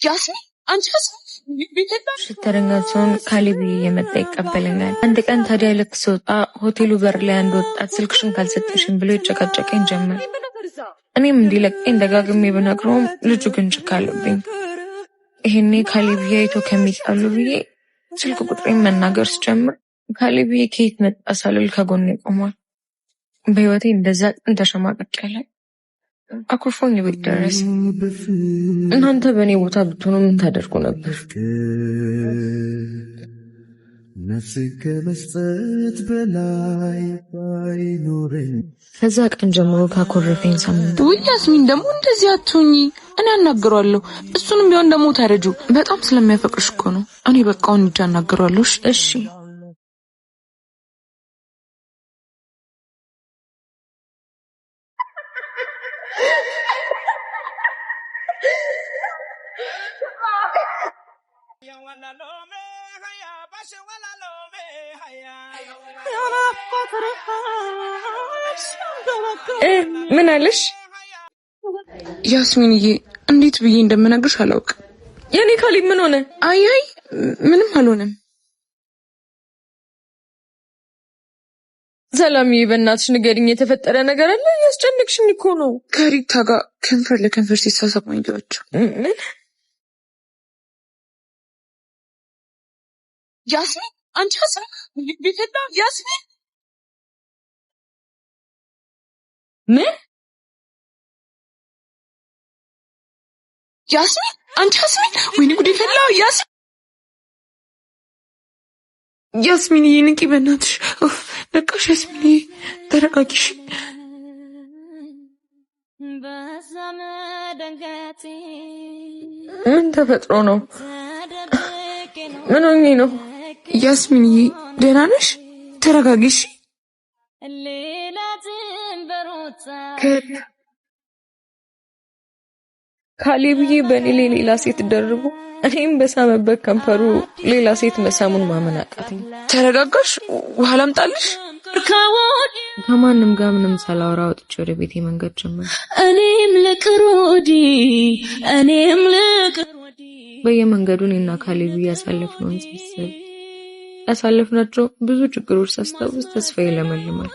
ያስሚን አንቺስ ሽተረኛውን ካሌብ የመጣ ይቀበለኛል። አንድ ቀን ታዲያ ልክ ስወጣ ሆቴሉ በር ላይ አንድ ወጣት ስልክሽን ካልሰጠሽን ብሎ ይጨቃጨቀኝ ጀመር። እኔም እንዲለቀኝ ደጋግሜ ብነግረውም ልጁ ግን ጭካ አለብኝ። ይሄኔ ካሌብ አይቶ ከሚጣሉ ብዬ ስልክ ቁጥሬን መናገር ስጀምር ካሌብ ከየት መጣ ሳልል ከጎኔ ቆሟል። በህይወቴ እንደዛ ጥን ተሸማቅቄያለሁ። አኩርፎኝ ቤት ደረስ። እናንተ በእኔ ቦታ ብትሆኑ ምን ታደርጉ ነበር? ከዛ ቀን ጀምሮ ካኮረፈኝ ሳምንት ውይ ያስሚን ደግሞ እንደዚህ አትሁኚ። እኔ አናግረዋለሁ። እሱንም ቢሆን ደግሞ ታረጁ በጣም ስለሚያፈቅርሽ እኮ ነው። እኔ በቃውን እንጃ አናግረዋለሁ። እሺ ምን አለሽ? ያስሚንዬ እንዴት ብዬ እንደምነግርሽ አላውቅም። የኔ ካሌብ ምን ሆነ? አይ ምንም አልሆነም። ሰላምዬ በእናትሽ ንገሪኝ፣ የተፈጠረ ነገር አለ? ያስጨነቅሽኝ እኮ ነው። ከሪታ ጋር ከንፈር ለከንፈር ሲሳሳሙ ይሏቸው። ያስሚን አንቺ ሀሳብ ቢፈታ ያስሚን ምን ያስሚን አንቺ ያስሚን ወይኔ ጉዴ ፈላ። ያስሚን ይንቂ በእናትሽ ነቃሽ። ያስሚን ተረጋጊሽ። ምን ተፈጥሮ ነው? ምን ሆኜ ነው? ያስሚን ደህና ነሽ? ተረጋጊሽ። ካሌብዬ በእኔ ላይ ሌላ ሴት ደርቦ እኔም በሳመበት ከንፈሩ ሌላ ሴት መሳሙን ማመን አቃተኝ። ተረጋጋሽ? ውሃ ላምጣልሽ? ከማንም ጋር ምንም ሳላወራ ወጥቼ ወደ ቤቴ መንገድ ጀመር። እኔም ልቅሮዲ በየመንገዱ እኔና ካሌብዬ ያሳለፍናቸው ብዙ ችግሮች ሳስታውስ ተስፋዬ ለመልማል።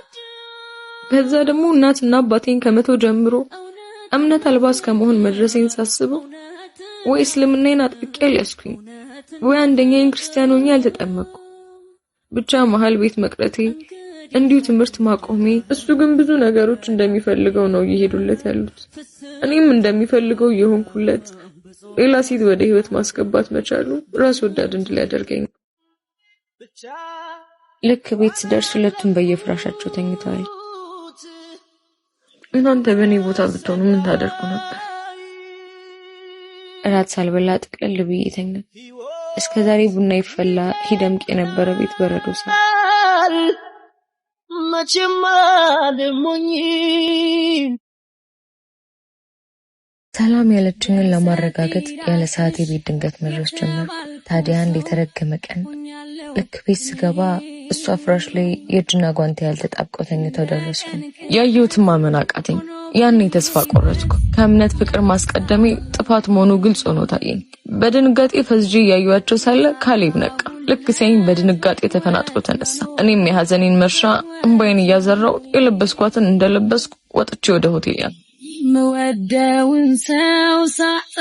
ከዛ ደግሞ እናትና አባቴን ከመተው ጀምሮ እምነት አልባ እስከመሆን መድረሴን ሳስበው ወይ እስልምናዬን አጥብቄ አልያዝኩኝ ወይ አንደኛዬን ክርስቲያን ሆኜ አልተጠመቅኩ። ብቻ መሀል ቤት መቅረቴ እንዲሁ ትምህርት ማቆሜ፣ እሱ ግን ብዙ ነገሮች እንደሚፈልገው ነው እየሄዱለት ያሉት። እኔም እንደሚፈልገው እየሆንኩለት ሌላ ሴት ወደ ህይወት ማስገባት መቻሉ ራስ ወዳድ እንድል ያደርገኝ። ልክ ቤት ስደርስ ሁለቱም በየፍራሻቸው ተኝተዋል። እናንተ በእኔ ቦታ ብትሆኑ ምን ታደርጉ ነበር? እራት ሳልበላ ጥቅልል ብዬ ተኛሁ። እስከዛሬ ቡና ይፈላ ሂደምቅ የነበረ ቤት በረዶ ሳል መቼም አልሞኝ። ሰላም ያለችኝን ለማረጋገጥ ያለ ሰዓት ቤት ድንገት መድረስ ጀመርኩ። ታዲያ አንድ የተረገመ ቀን ልክ ቤት ስገባ እሷ ፍራሽ ላይ የእጅና ጓንቴ ያልተጣብቀው ተኝተው ደረስኩ። ያየሁትን ማመን አቃተኝ። ያኔ ተስፋ ቆረጥኩ። ከእምነት ፍቅር ማስቀደሜ ጥፋት መሆኑ ግልጽ ሆኖ ታየኝ። በድንጋጤ ፈዝጄ ያዩዋቸው ሳለ ካሌብ ነቃ። ልክ ሲያኝ በድንጋጤ ተፈናጥሮ ተነሳ። እኔም የሐዘኔን መርሻ እንባዬን እያዘራው የለበስኳትን እንደለበስኩ ወጥቼ ወደ ሆቴል ያ መወደውን ሰው ሳጣ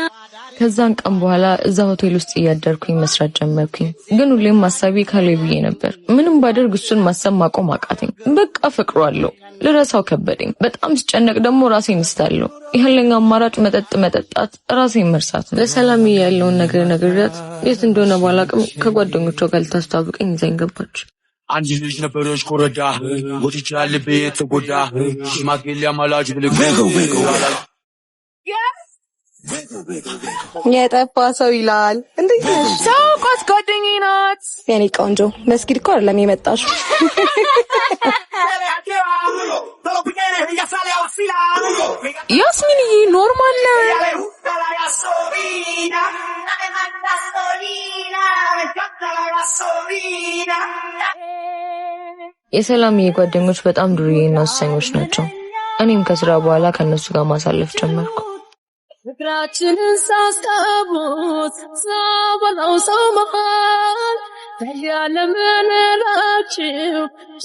ከዛን ቀን በኋላ እዛ ሆቴል ውስጥ እያደርኩኝ መስራት ጀመርኩኝ። ግን ሁሌም ማሳቢ ካሌብዬ ነበር። ምንም ባደርግ እሱን ማሰብ ማቆም አቃተኝ። በቃ ፈቅሯለሁ፣ ልረሳው ከበደኝ። በጣም ስጨነቅ ደግሞ ራሴን እስታለሁ። ያለኝ አማራጭ መጠጣት፣ ራሴን መርሳት ነው። ለሰላም ያለውን ነገር ነግሬያት የት እንደሆነ ባላቅም ከጓደኞቿ ጋር ልታስተዋውቀኝ ይዛኝ ገባች። አንድ ልጅ ነበረች ኮረዳ ወጥቻ ልቤ ተጎዳ ሽማግሌ አማላጅ ብልክ የጠፋ ሰው ይላል። እንዴት ነሽ? ሰው ቋስ ጓደኛዬ ናት። የኔ ቆንጆ መስጊድ እኮ አይደለም የመጣሽው። ያስሚንዬ ኖርማል ነው። የሰላምዬ ጓደኞች በጣም ዱርዬና ወሳኞች ናቸው። እኔም ከስራ በኋላ ከነሱ ጋር ማሳለፍ ጀመርኩ። ፍቅራችንን ሳስታውስ ሳበላው ሰው መሃል ያለምንላችሁ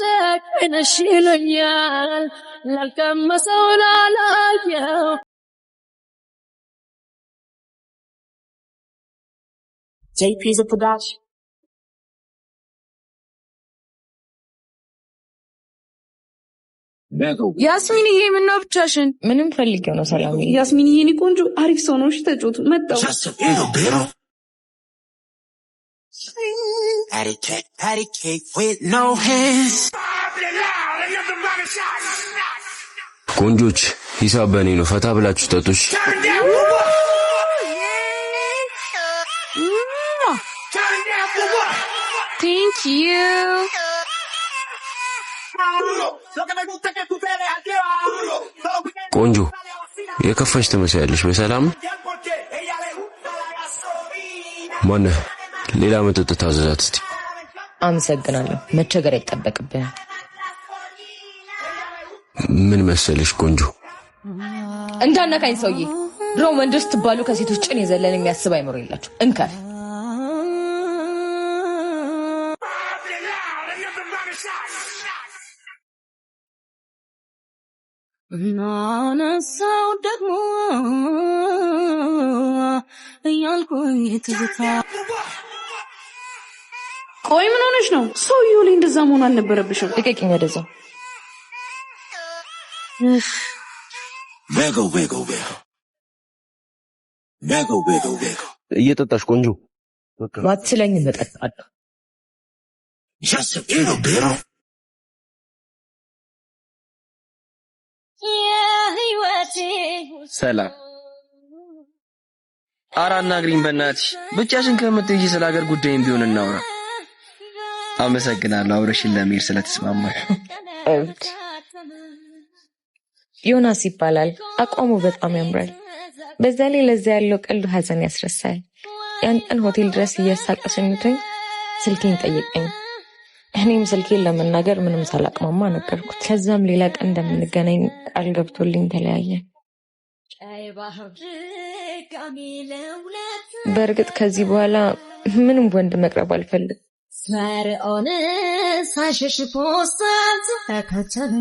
ጨክነሽ ይለኛል ላልቀመሰው ላላየው JP's a production. ያስሚንዬ ምነው ብቻሽን? ምንም ፈልጌው ነው ሰላም። ያስሚንዬ እኔ ቆንጆ አሪፍ ሰው ነው። እሺ ተጫወቱ። መጣው Patty cake with no hands. ቆንጆች ሂሳብ በእኔ ነው። ፈታ ብላችሁ ጠጡሽ። Thank you. ቆንጆ የከፋሽ ትመስያለሽ። በሰላም ማነህ? ሌላ መጠጥ ታዘዛት እስቲ። አመሰግናለሁ። መቸገር አይጠበቅብህ። ምን መሰለሽ ቆንጆ፣ እንዳነካኝ ሰውዬ። ድሮ ወንዶች ትባሉ ከሴቶች ጭን የዘለለ የሚያስብ አይምሮ የላችሁ። እንከፍ ናነሳው ደግሞ እያልኩኝ ትዝታ። ቆይ ምን ሆነሽ ነው? ሰውዬው ላይ እንደዛ መሆን አልነበረብሽም። ልቀቂኝ ወደዛው። እየጠጣሽ ቆንጆ። ባትለኝ እጠጣለሁ። ሰላም አራና ግሪን በእናትሽ ብቻሽን ከምትይጂ ስለ ሀገር ጉዳይም ቢሆን እናውራ። አመሰግናለሁ አብረሽን ለመሄድ ስለተስማማሽ። ዮናስ ይባላል። አቋሙ በጣም ያምራል። በዛ ላይ ለዛ ያለው ቀልዱ ሀዘን ያስረሳል። ያን ቀን ሆቴል ድረስ እያሳቀ ሸኝቶኝ ስልኬን ጠየቀኝ። እኔም ስልኬን ለመናገር ምንም ሳላቅማማ ነገርኩት። ከዛም ሌላ ቀን እንደምንገናኝ ቃል ገብቶልኝ ተለያየ። በእርግጥ ከዚህ በኋላ ምንም ወንድ መቅረብ አልፈልግም። ፈርዖን ሳይሸሽ ፖስታ ተከተለ